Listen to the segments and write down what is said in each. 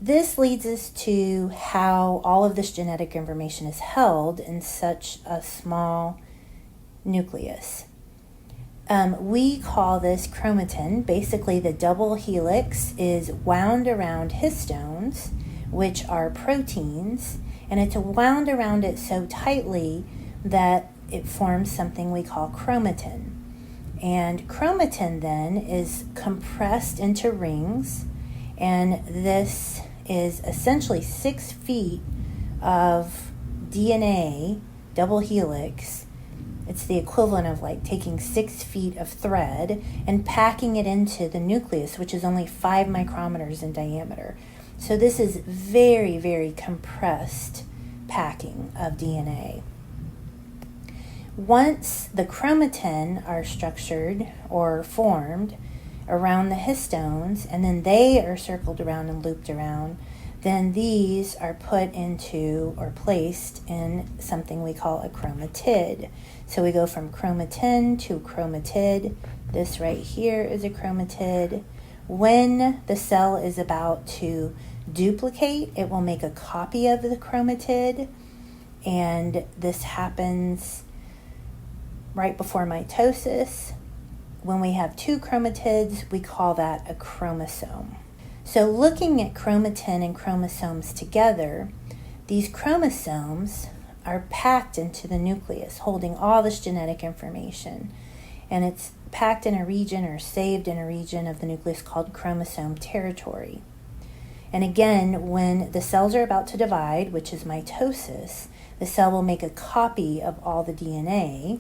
This leads us to how all of this genetic information is held in such a small nucleus. We call this chromatin. Basically, the double helix is wound around histones, which are proteins, and it's wound around it so tightly that it forms something we call chromatin. And chromatin then is compressed into rings, and this is essentially 6 feet of DNA, double helix. It's the equivalent of like taking 6 feet of thread and packing it into the nucleus, which is only 5 micrometers in diameter. So this is very, very compressed packing of DNA. Once the chromatin are structured or formed around the histones, and then they are circled around and looped around, then these are put into or placed in something we call a chromatid. So we go from chromatin to chromatid. This right here is a chromatid. When the cell is about to duplicate, it will make a copy of the chromatid, and this happens right before mitosis. When we have 2 chromatids, we call that a chromosome. So looking at chromatin and chromosomes together, these chromosomes are packed into the nucleus, holding all this genetic information. And it's packed in a region or saved in a region of the nucleus called chromosome territory. And again, when the cells are about to divide, which is mitosis, the cell will make a copy of all the DNA.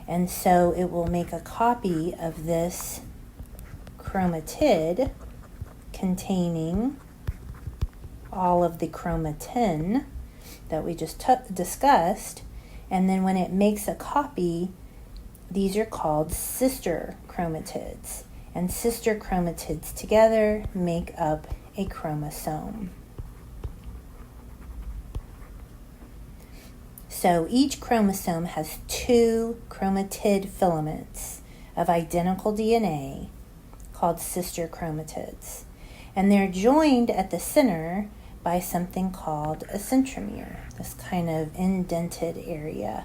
And so it will make a copy of this chromatid containing all of the chromatin that we just discussed. And then when it makes a copy, these are called sister chromatids. And sister chromatids together make up a chromosome. So each chromosome has 2 chromatid filaments of identical DNA called sister chromatids. And they're joined at the center by something called a centromere, this kind of indented area